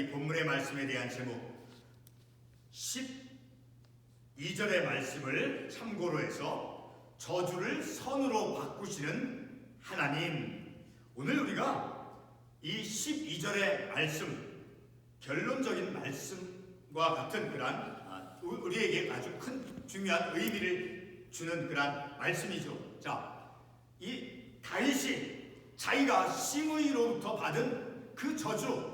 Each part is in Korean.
이 본문의 말씀에 대한 제목 12절의 말씀을 참고로 해서 저주를 선으로 바꾸시는 하나님. 오늘 우리가 이 12절의 말씀, 결론적인 말씀과 같은 그러한 우리에게 아주 큰 중요한 의미를 주는 그러한 말씀이죠. 자, 이 다윗이 자기가 시므이로부터 받은 그 저주,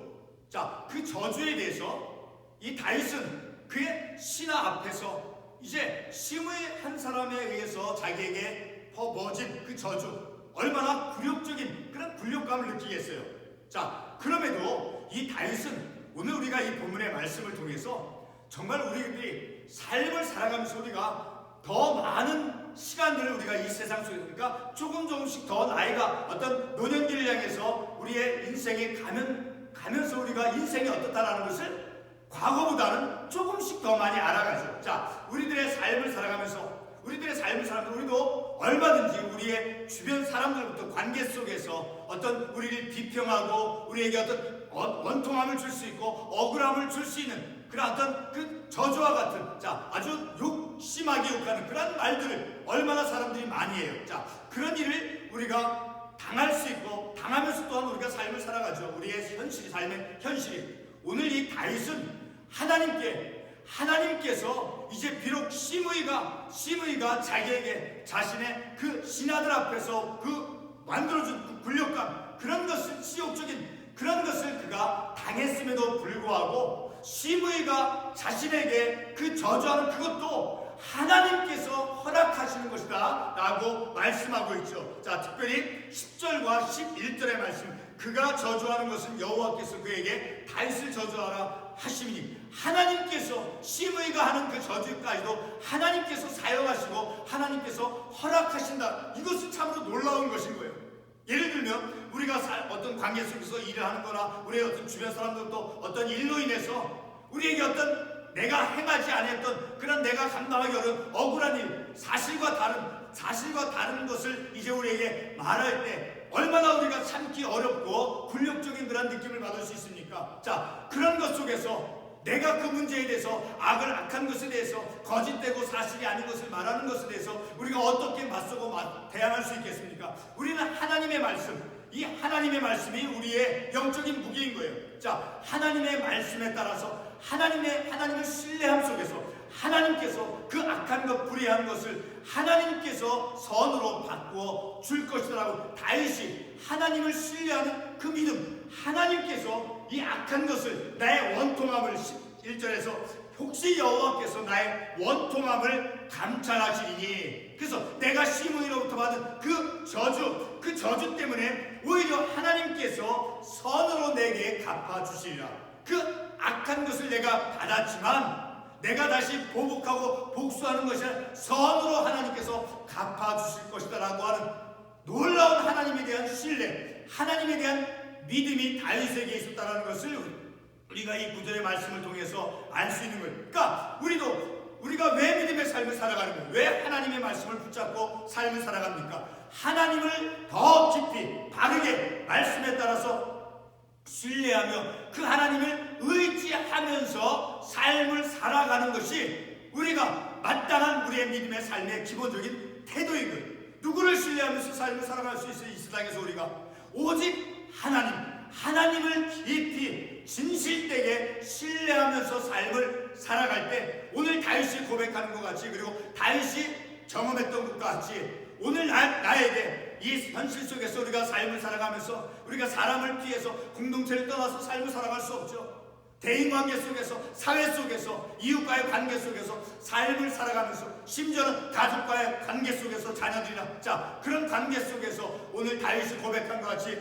자, 그 저주에 대해서 이 다윗은 그의 신하 앞에서 이제 시므이 한 사람에 의해서 자기에게 퍼부어진 그 저주, 얼마나 굴욕적인 그런 굴욕감을 느끼겠어요. 자, 그럼에도 이 다윗은 오늘 우리가 이 본문의 말씀을 통해서 정말 우리들이 삶을 살아가면서 우리가 더 많은 시간들을 우리가 이 세상 속에, 그러니까 조금씩 더 나이가 어떤 노년기를 향해서 우리의 인생에 가면서 우리가 인생이 어떻다라는 것을 과거보다는 조금씩 더 많이 알아가죠. 자, 우리들의 삶을 살아가면서 우리도 얼마든지 우리의 주변 사람들부터 관계 속에서 어떤 우리를 비평하고 우리에게 어떤 원통함을 줄 수 있고 억울함을 줄 수 있는 그런 어떤 그 저주와 같은, 자, 아주 심하게 욕하는 그런 말들을 얼마나 사람들이 많이 해요. 자, 그런 일을 우리가 당할 수 있고 당하면서 또한 우리가 삶을 살아가죠. 우리의 현실이, 삶의 현실이. 오늘 이 다윗은 하나님께서 이제 비록 시므이가 자기에게 자신의 그 신하들 앞에서 그 만들어준 그 굴욕감, 그런 것을 치욕적인 그런 것을 그가 당했음에도 불구하고 시므이가 자신에게 그 저주하는 그것도 하나님께서 허락하시는 것이다 라고 말씀하고 있죠. 자, 특별히 10절과 11절의 말씀, 그가 저주하는 것은 여호와께서 그에게 다윗을 저주하라 하심이니, 하나님께서 시므이가 하는 그 저주까지도 하나님께서 사용하시고 하나님께서 허락하신다. 이것은 참으로 놀라운 것인 거예요. 예를 들면 우리가 어떤 관계 속에서 일을 하는 거나 우리의 어떤 주변 사람들도 어떤 일로 인해서 우리에게 어떤 내가 행하지 않았던 그런 내가 감당하기 어려운 억울한 일, 사실과 다른 것을 이제 우리에게 말할 때 얼마나 우리가 참기 어렵고 굴욕적인 그런 느낌을 받을 수 있습니까? 자, 그런 것 속에서 내가 그 문제에 대해서 악한 것에 대해서 거짓되고 사실이 아닌 것을 말하는 것에 대해서 우리가 어떻게 맞서고 대항할 수 있겠습니까? 우리는 하나님의 말씀, 이 하나님의 말씀이 우리의 영적인 무기인 거예요. 자, 하나님의 말씀에 따라서 하나님을 신뢰함 속에서 하나님께서 그 악한 것, 불의한 것을 하나님께서 선으로 바꾸어 줄 것이라고 다윗이 하나님을 신뢰하는 그 믿음, 하나님께서 이 악한 것을 나의 원통함을 1절에서 혹시 여호와께서 나의 원통함을 감찰하시리니, 그래서 내가 시므이로부터 받은 그 저주 때문에 오히려 하나님께서 선으로 내게 갚아주시리라. 그 악한 것을 내가 받았지만 내가 다시 보복하고 복수하는 것이 아니라 선으로 하나님께서 갚아주실 것이다 라고 하는 놀라운 하나님에 대한 신뢰, 하나님에 대한 믿음이 다윗에게 있었다는 것을 우리가 이 구절의 말씀을 통해서 알 수 있는 거예요. 그러니까 우리가 왜 믿음의 삶을 살아가는 거예요? 왜 하나님의 말씀을 붙잡고 삶을 살아갑니까? 하나님을 더 깊이 바르게 말씀에 따라서 신뢰하며 그 하나님을 의지하면서 삶을 살아가는 것이 우리가 마땅한 우리의 믿음의 삶의 기본적인 태도인 거예요. 누구를 신뢰하면서 삶을 살아갈 수 있어요? 이 세상에서 우리가 오직 하나님을 깊이 진실되게 신뢰하면서 삶을 살아갈 때 오늘 다윗이 고백하는 것 같이, 그리고 다윗이 경험했던 것과 같이 오늘 나에게 이 현실 속에서 우리가 삶을 살아가면서 우리가 사람을 피해서 공동체를 떠나서 삶을 살아갈 수 없죠. 대인관계 속에서, 사회 속에서, 이웃과의 관계 속에서 삶을 살아가면서, 심지어는 가족과의 관계 속에서, 자녀들이나, 자, 그런 관계 속에서 오늘 다윗이 고백한 것 같이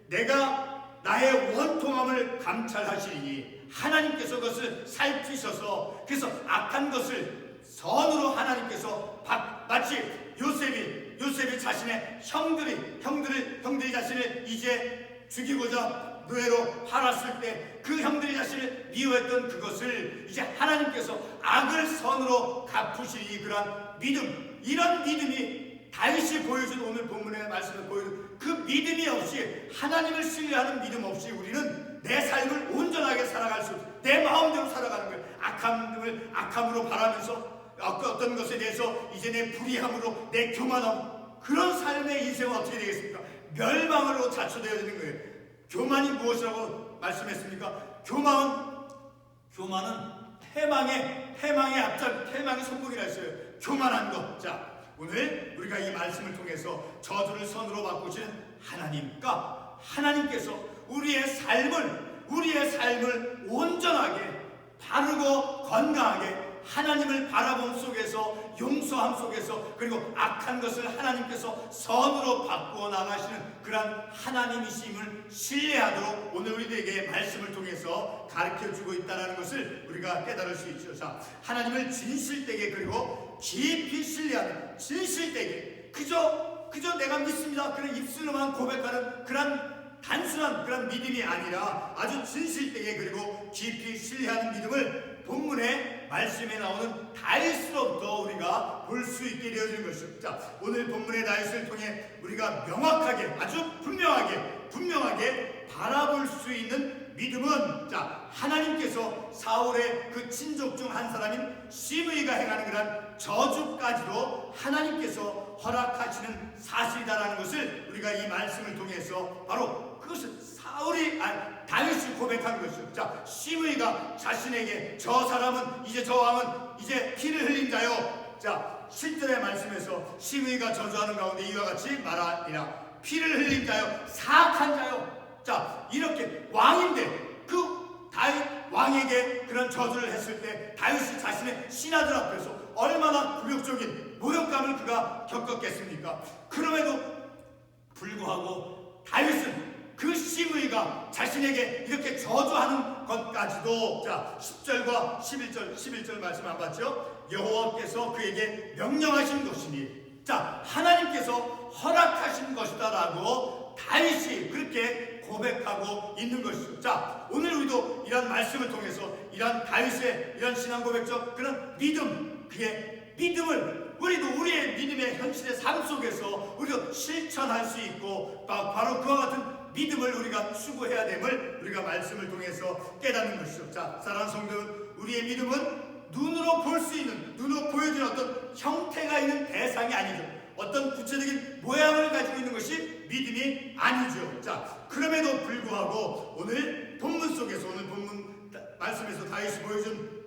내가 나의 원통함을 감찰하시니 하나님께서 그것을 살피셔서, 그래서 악한 것을 선으로 하나님께서 마치 요셉이 자신의 형들이 자신을 이제 죽이고자 노예로 팔았을 때 그 형들이 자신을 미워했던 그것을 이제 하나님께서 악을 선으로 갚으시니, 그런 믿음, 이런 믿음이 다윗이 보여준 오늘 본문의 말씀을 보여준 그 믿음이 없이, 하나님을 신뢰하는 믿음 없이 우리는 내 삶을 온전하게 살아갈 악함으로 살아가는 거예요. 악함을 악함으로 바라면서 어떤 것에 대해서 이제 내 불의함으로 내 교만함, 그런 삶의 인생은 어떻게 되겠습니까? 멸망으로 자초되어야 되는 거예요. 교만이 무엇이라고 말씀했습니까? 교만은 해망의 앞장, 해망의 선봉이라 했어요. 교만한 것. 자, 오늘 우리가 이 말씀을 통해서 저주를 선으로 바꾸시는 하나님께서 우리의 삶을 온전하게, 바르고 건강하게 하나님을 바라봄 속에서, 용서함 속에서, 그리고 악한 것을 하나님께서 선으로 바꾸어 나가시는 그러한 하나님이심을 신뢰하도록 오늘 우리들에게 말씀을 통해서 가르쳐주고 있다는 것을 우리가 깨달을 수 있죠. 자, 하나님을 진실되게, 그리고 깊이 신뢰하는, 진실되게, 그저 내가 믿습니다, 그런 입술로만 고백하는 그런 단순한 그런 믿음이 아니라 아주 진실되게, 그리고 깊이 신뢰하는 믿음을 본문의 말씀에 나오는 다윗으로부터 우리가 볼 수 있게 되어지는 것이죠. 자, 오늘 본문의 다윗을 통해 우리가 명확하게, 아주 분명하게 바라볼 수 있는 믿음은, 자, 하나님께서 사울의 그 친족 중 한 사람인 시므이가 행하는 그런 저주까지도 하나님께서 허락하시는 사실이다라는 것을 우리가 이 말씀을 통해서 바로 그것을 다윗이 고백한 것이죠. 자, 시므이가 자신에게 저 왕은 이제 피를 흘린 자요. 자, 7절의 말씀에서 시므이가 저주하는 가운데 이와 같이 말하니라. 피를 흘린 자요, 사악한 자요. 자, 이렇게 왕인데 그 다윗 왕에게 그런 저주를 했을 때 다윗이 자신의 신하들 앞에서 얼마나 굴욕적인 모욕감을 그가 겪었겠습니까? 그럼에도 불구하고 다윗은 그 시므이가 자신에게 이렇게 저주하는 것까지도, 자, 10절과 11절 말씀 안 봤죠? 여호와께서 그에게 명령하신 것이니, 자, 하나님께서 허락하신 것이다라고 다윗이 그렇게 고백하고 있는 것이죠. 자, 오늘 우리도 이런 말씀을 통해서 이런 다윗의 이런 신앙 고백적 그런 믿음, 그의 믿음을 우리도 우리의 믿음의 현실의 삶 속에서 우리도 실천할 수 있고, 바로 그와 같은 믿음을 우리가 추구해야 됨을 우리가 말씀을 통해서 깨닫는 것이죠. 자, 사랑하는 성도는, 우리의 믿음은 눈으로 볼 수 있는, 눈으로 보여지는 어떤 형태가 있는 대상이 아니죠. 어떤 구체적인 모양을 가지고 있는 것이 믿음이 아니죠. 자, 그럼에도 불구하고 오늘 본문 속에서, 오늘 본문 말씀에서 다윗이 보여준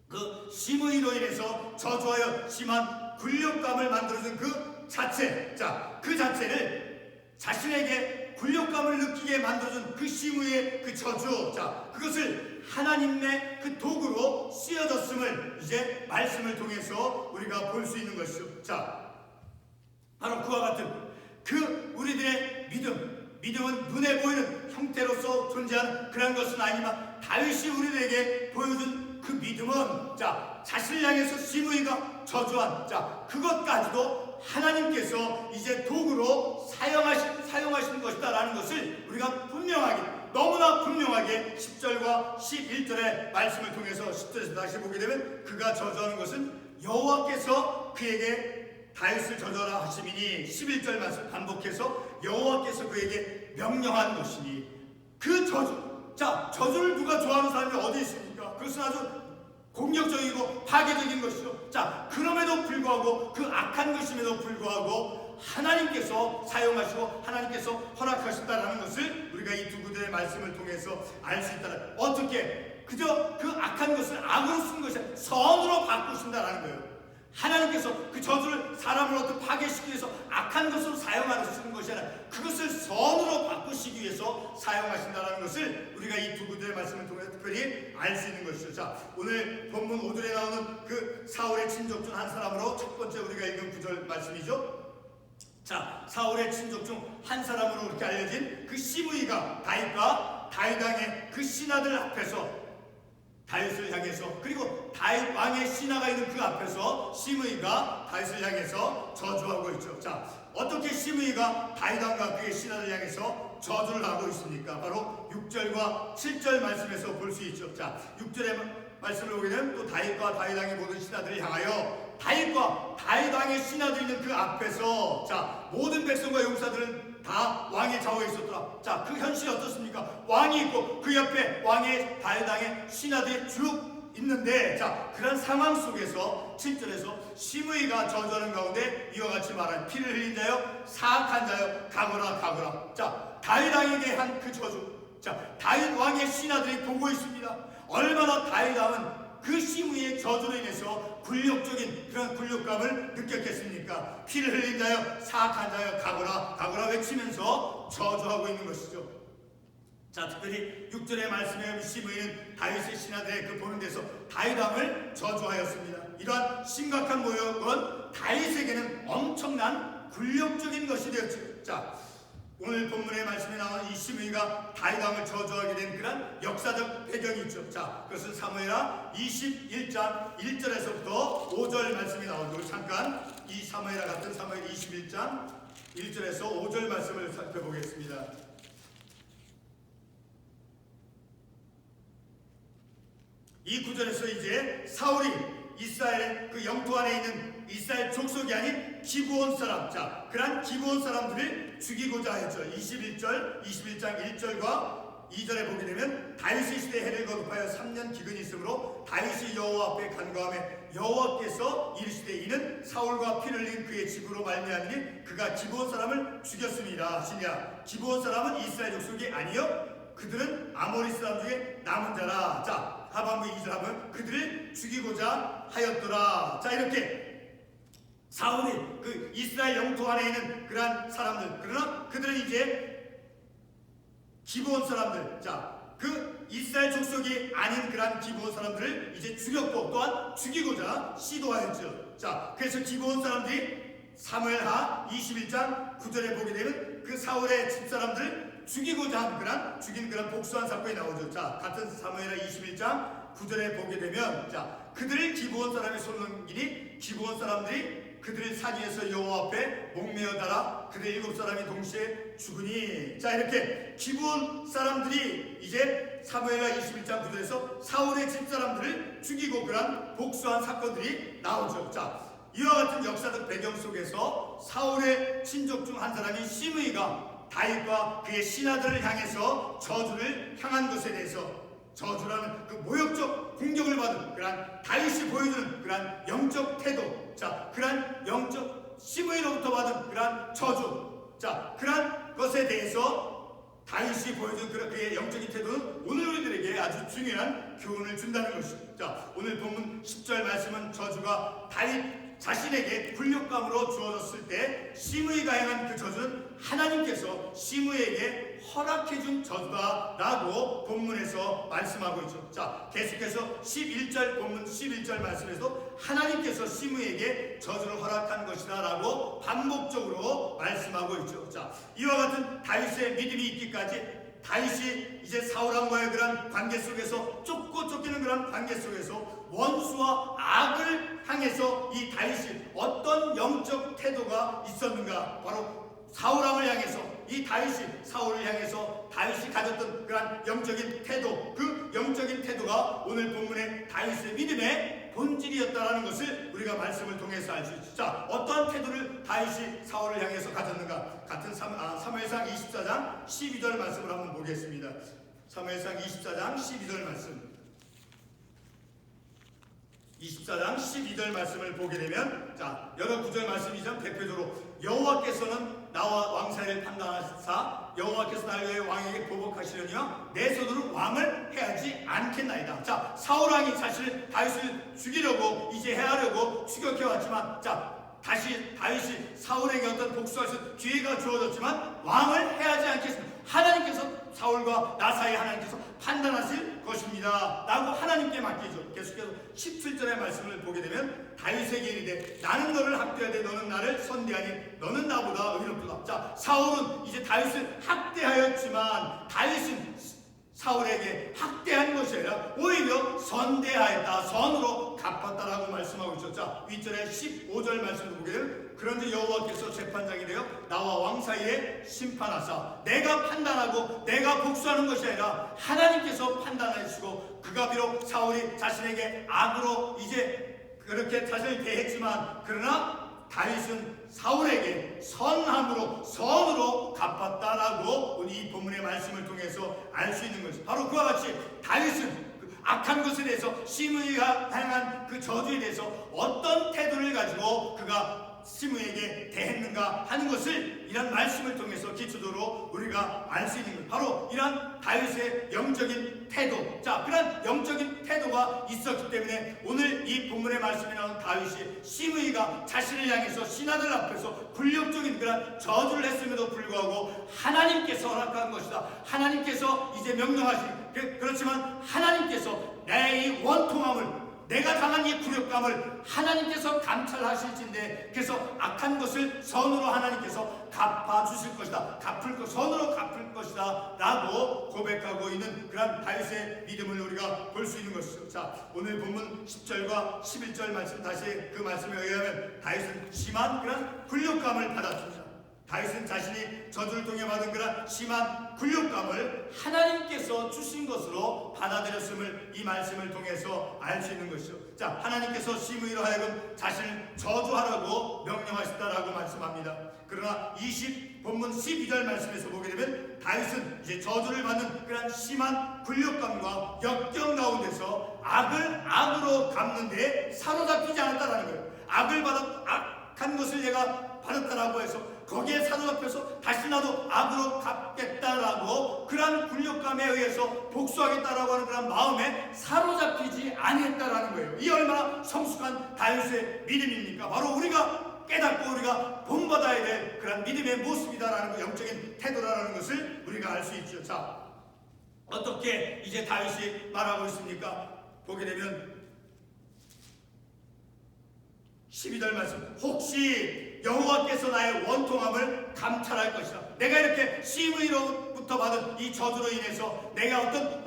그 시므이로 인해서 저주하여 심한 굴욕감을 만들어준 그 자체, 자, 그 자체를 자신에게 굴욕감을 느끼게 만들어준 그 시므이의 그 저주, 자, 그것을 하나님의 그 도구로 쓰여졌음을 이제 말씀을 통해서 우리가 볼 수 있는 것이죠. 자, 바로 그와 같은 그 우리들의 믿음은 눈에 보이는 형태로서 존재하는 그런 것은 아니지만 다윗이 우리들에게 보여준 그 믿음은, 자, 자신을 향해서 시므이가 저주한, 자, 그것까지도 하나님께서 이제 도구로 사용하신 것이다라는 것을 우리가 너무나 분명하게 10절과 11절의 말씀을 통해서 10절에서 다시 보게 되면, 그가 저주하는 것은 여호와께서 그에게 다윗을 저주하라 하심이니, 11절 말씀 반복해서 여호와께서 그에게 명령한 것이니, 그 저주, 자, 저주를 누가 좋아하는 사람이 어디 있습니까? 그것은 아주 공격적이고 파괴적인 것이죠. 자, 그럼에도 불구하고, 그 악한 것임에도 불구하고 하나님께서 사용하시고 하나님께서 허락하셨다라는 것을 우리가 이 두 구절의 말씀을 통해서 알 수 있다. 어떻게? 그저 그 악한 것을 악으로 쓴 것이 아니라 선으로 바꾸신다라는 거예요. 하나님께서 그 저주를 사람을 어떻게 파괴시키기 위해서 악한 것으로 사용하시는 것이 아니라 그것을 선으로 바꾸시기 위해서 사용하신다는 것을 우리가 이 두 구절의 말씀을 통해서 특별히 알 수 있는 것이죠. 자, 오늘 본문 5절에 나오는 그 사울의 친족 중 한 사람으로 첫 번째 우리가 읽은 구절 말씀이죠. 자, 사울의 친족 중 한 사람으로 이렇게 알려진 그 시므이가 다윗과 다윗 왕의 그 신하들 앞에서 다윗을 향해서, 그리고 다윗 왕의 신하가 있는 그 앞에서 시므이가 다윗을 향해서 저주하고 있죠. 자, 어떻게 시므이가 다윗 왕과 그의 신하를 향해서 저주를 하고 있습니까? 바로 6절과 7절 말씀에서 볼 수 있죠. 자, 6절의 말씀을 보게 되면, 또 다윗과 다윗 왕의 모든 신하들을 향하여, 다윗과 다윗 왕의 신하들이 있는 그 앞에서, 자, 모든 백성과 용사들은 다 왕의 좌우에 있었더라. 자, 그 현실이 어떻습니까? 왕이 있고 그 옆에 왕의 다윗왕의 신하들이 쭉 있는데, 자, 그런 상황 속에서 7절에서 시므이가 저주하는 가운데 이와 같이 말하는 피를 흘린 자여 사악한 자여 가거라 가거라. 자, 다윗왕에게 한 그 저주. 자, 다윗 왕의 신하들이 보고 있습니다. 얼마나 다윗 왕은 그 시므이의 저주로 인해서 굴욕적인 그런 굴욕감을 느꼈겠습니까? 피를 흘린 자여 사악한 자여 가거라 가거라 외치면서 저주하고 있는 것이죠. 자, 특별히 6절의 말씀에 시므이는 다윗의 신하들의 그 보는 데서 다윗 왕을 저주하였습니다. 이러한 심각한 모욕은 다윗에게는 엄청난 굴욕적인 것이 되었죠. 자, 오늘 본문의 말씀에 나오는 이 시므이가 다윗 왕을 저주하게 된 그런 역사적 배경이 있죠. 자, 그것은 사무엘하 21장 1절에서부터 5절 말씀이 나오죠. 잠깐 이 사무엘하 같은 사무엘 21장 1절에서 5절 말씀을 살펴보겠습니다. 이 구절에서 이제 사울이 이스라엘 그 영토 안에 있는 이스라엘 족속이 아닌 기브온 사람, 자, 그러한 기브온 사람들을 죽이고자 했죠. 21장 1절과 2절에 보게 되면 다윗의 시대에 해를 거듭하여 3년 기근이 있으므로 다윗이 여호와 앞에 간구하며 여호와께서 이르시되 이는 사울과 피를 흘린 그의 집으로 말미암으니 그가 기브온 사람을 죽였습니다 하시냐. 기브온 사람은 이스라엘 족속이 아니요 그들은 아모리 사람 중에 남은 자라. 자, 하반부 2절 하면 그들을 죽이고자 하였더라. 자, 이렇게 사울이 그 이스라엘 영토 안에 있는 그러한 사람들, 그러나 그들은 이제 기브온 사람들, 자, 그 이스라엘 족속이 아닌 그러한 기브온 사람들을 이제 죽였고 또한 죽이고자 시도하였죠. 자, 그래서 기브온 사람들이 사무엘하 21장 9절에 보게 되면 그 사울의 집사람들을 죽이고자 한 죽인 그런 복수한 사건이 나오죠. 자, 같은 사무엘하 21장 9절에 보게 되면, 자, 그들을 기브온 사람이 손넘기니 기브온 사람들이 그들을 사지에서 여호와 앞에 목매어 달아 그들 7사람이 동시에 죽으니. 자, 이렇게 기브온 사람들이 이제 사무엘하 21장 9절에서 사울의 집사람들을 죽이고 그런 복수한 사건들이 나오죠. 자, 이와 같은 역사적 배경 속에서 사울의 친족 중 한 사람인 시므이가 다윗과 그의 신하들을 향해서 저주를 향한 것에 대해서, 저주라는 그 모욕적 공격을 받은 그러한 다윗이 보여주는 그러한 영적 태도, 자, 그러한 영적 시므이로부터 받은 그러한 저주, 자, 그러한 것에 대해서 다윗이 보여준 그의 영적인 태도는 오늘 우리들에게 아주 중요한 교훈을 준다는 것입니다. 자, 오늘 본문 10절 말씀은 저주가 다윗 자신에게 굴욕감으로 주어졌을 때 시므이가 행한 그 저주는 하나님께서 시므이에게 허락해준 저주다 라고 본문에서 말씀하고 있죠. 자, 계속해서 11절 본문 11절 말씀에서 하나님께서 시므이에게 저주를 허락한 것이다 라고 반복적으로 말씀하고 있죠. 자, 이와 같은 다윗의 믿음이 있기까지 다윗이 이제 사울왕과의 그런 관계 속에서 쫓고 쫓기는 그런 관계 속에서 원수와 악을 향해서 이 다윗이 어떤 영적 태도가 있었는가, 바로 사울왕을 향해서 이 다윗이 사울을 향해서 다윗이 가졌던 그런 영적인 태도, 그 영적인 태도가 오늘 본문의 다윗의 믿음의 본질이었다라는 것을 우리가 말씀을 통해서 알 수 있죠. 자, 어떠한 태도를 다윗이 사울을 향해서 가졌는가? 같은 사무엘상 24장 12절 말씀을 한번 보겠습니다. 사무엘상 24장 12절 말씀. 24장 12절 말씀을 보게 되면, 자, 여러 구절 말씀이지만 대표적으로 여호와께서는 나와 왕사를 판단하사 여호와께서 나를 위해 왕에게 보복하시려니와 내 손으로 왕을 해하지 않겠나이다. 자, 사울왕이 사실 다윗을 죽이려고 이제 해하려고 추격해왔지만, 자, 다시 다윗이 사울에게 어떤 복수할 수 있는 기회가 주어졌지만 왕을 해하지 않겠습니다. 하나님께서 사울과 나 사이에 하나님께서 판단하실 것입니다 라고 하나님께 맡기죠. 계속해서 17절의 말씀을 보게 되면 다윗에게 이르되 나는 너를 학대하되 너는 나를 선대하니 너는 나보다 의롭도다. 자, 사울은 이제 다윗을 학대하였지만 다윗은 사울에게 학대한 것이 아니라 오히려 선대하였다, 선으로 갚았다라고 말씀하고 있죠. 자, 윗절에 15절 말씀을 보게 되면 그런데 여호와께서 재판장이 되어 나와 왕 사이에 심판하사 내가 판단하고 내가 복수하는 것이 아니라 하나님께서 판단하시고, 그가 비록 사울이 자신에게 악으로 이제 그렇게 자신을 대했지만 그러나 다윗은 사울에게 선으로 갚았다라고 우리 이 본문의 말씀을 통해서 알 수 있는 것입니다. 바로 그와 같이 다윗은 그 악한 것에 대해서 시므이가 향한 그 저주에 대해서 어떤 태도를 가지고 그가 시므이에게 대했는가 하는 것을 이런 말씀을 통해서 기초적으로 우리가 알 수 있는 것, 바로 이런 다윗의 영적인 태도. 자, 그런 영적인 태도가 있었기 때문에 오늘 이 본문의 말씀에 나온 다윗이 시므이가 자신을 향해서 신하들 앞에서 굴욕적인 그런 저주를 했음에도 불구하고 하나님께서 허락한 것이다, 하나님께서 이제 명령하신, 그렇지만 하나님께서 내 이 원통함을, 내가 당한 이 굴욕감을 하나님께서 감찰하실진데, 그래서 악한 것을 선으로 하나님께서 갚아주실 것이다, 선으로 갚을 것이다 라고 고백하고 있는 그런 다윗의 믿음을 우리가 볼 수 있는 것이죠. 자, 오늘 본문 10절과 11절 말씀, 다시 그 말씀에 의하면 다윗은 심한 그런 굴욕감을 받았습니다. 다윗은 자신이 저주를 통해 받은 그런 심한 굴욕감을 하나님께서 주신 것으로 받아들였음을 이 말씀을 통해서 알 수 있는 것이죠. 자, 하나님께서 시므이로 하여금 자신을 저주하라고 명령하셨다라고 말씀합니다. 그러나 본문 12절 말씀에서 보게 되면 다윗은 이제 저주를 받는 그런 심한 굴욕감과 역경 가운데서 악을 악으로 갚는데 사로잡히지 않았다라는 거예요. 악한 것을 내가 받았다라고 해서 거기에 사로잡혀서 다시 나도 악으로 갚겠다라고 그런 굴욕감에 의해서 복수하겠다라고 하는 그런 마음에 사로잡히지 않았다라는 거예요. 이 얼마나 성숙한 다윗의 믿음입니까? 바로 우리가 깨닫고 우리가 본받아야 될 그런 믿음의 모습이다라는 거, 영적인 태도라는 것을 우리가 알 수 있죠. 자, 어떻게 이제 다윗이 말하고 있습니까? 보게 되면 12절 말씀, 혹시 여호와께서 나의 원통함을 감찰할 것이다. 내가 이렇게 시므이로부터 받은 이 저주로 인해서 내가 어떤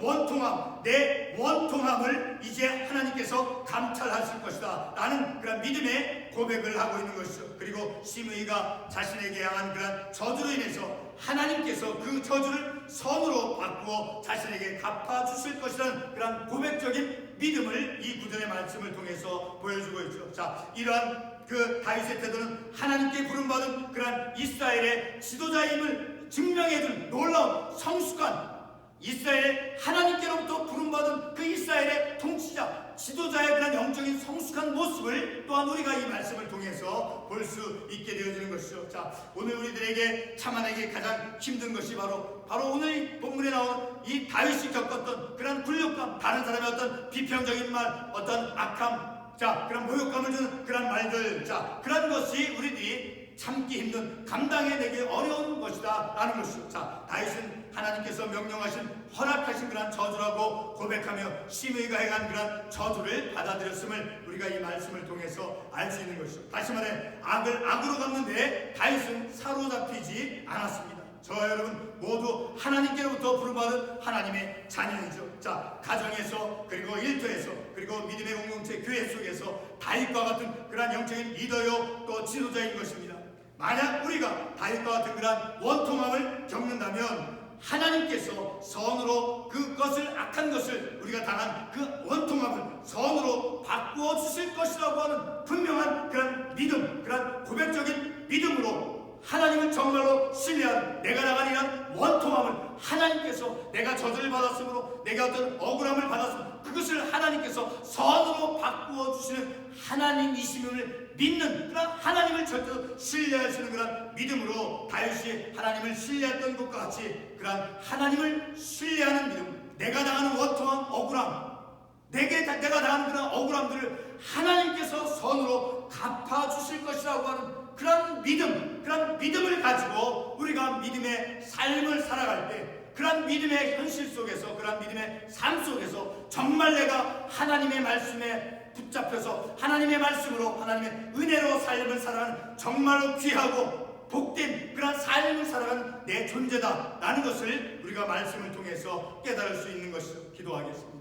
내 원통함을 이제 하나님께서 감찰하실 것이다 라는 그런 믿음의 고백을 하고 있는 것이죠. 그리고 시므이가 자신에게 향한 그런 저주로 인해서 하나님께서 그 저주를 선으로 바꾸어 자신에게 갚아주실 것이라는 그런 고백적인 믿음을 이 구절의 말씀을 통해서 보여주고 있죠. 자, 이러한 그 다윗의 태도는 하나님께 부름받은 그런 이스라엘의 지도자임을 증명해준 놀라운 성숙한 이스라엘의 하나님께로부터 부름받은 그 이스라엘의 통치자, 지도자의 그런 영적인 성숙한 모습을 또한 우리가 이 말씀을 통해서 볼 수 있게 되어지는 것이죠. 자, 오늘 우리들에게 참아내기 가장 힘든 것이 바로 오늘 이 본문에 나온 이 다윗이 겪었던 그런 굴욕감, 다른 사람의 어떤 비평적인 말, 어떤 악함, 자, 그런 모욕감을 주는 그런 말들, 자, 그런 것이 우리들이 참기 힘든, 감당해내기 어려운 것이다 라는 것이죠. 자, 다윗은 하나님께서 명령하신, 허락하신 그런 저주라고 고백하며 시므이가 행한 그런 저주를 받아들였음을 우리가 이 말씀을 통해서 알 수 있는 것이죠. 다시 말해, 악을 악으로 갚는데 다윗은 사로잡히지 않았습니다. 저와 여러분 모두 하나님께로부터 부름받은 하나님의 자녀이죠. 자, 가정에서, 그리고 일터에서, 그리고 믿음의 공동체 교회 속에서 다윗과 같은 그러한 영적인 리더요 또 지도자인 것입니다. 만약 우리가 다윗과 같은 그러한 원통함을 겪는다면 하나님께서 선으로 그것을, 악한 것을, 우리가 당한 그 원통함을 선으로 바꾸어 주실 것이라고 하는 분명한 그런 믿음, 그런 고백적인 믿음으로 하나님을 정말로 신뢰한, 내가 나간 이런 원통함을 하나님께서, 내가 저주를 받았으므로 내가 어떤 억울함을 받았으므로 그것을 하나님께서 선으로 바꾸어 주시는 하나님이심을 믿는 그런, 하나님을 절대로 신뢰하시는 그런 믿음으로 다윗이 하나님을 신뢰했던 것과 같이 그런 하나님을 신뢰하는 믿음, 내가 당하는 원통함, 억울함, 내가 당하는 그런 억울함들을 하나님께서 선으로 갚아주실 것이라고 하는 그런 믿음, 그런 믿음을 가지고 우리가 믿음의 삶을 살아갈 때, 그런 믿음의 현실 속에서, 그런 믿음의 삶 속에서 정말 내가 하나님의 말씀에 붙잡혀서 하나님의 말씀으로, 하나님의 은혜로 삶을 살아가는 정말로 귀하고 복된 그런 삶을 살아가는 내 존재다 라는 것을 우리가 말씀을 통해서 깨달을 수 있는 것이죠. 기도하겠습니다.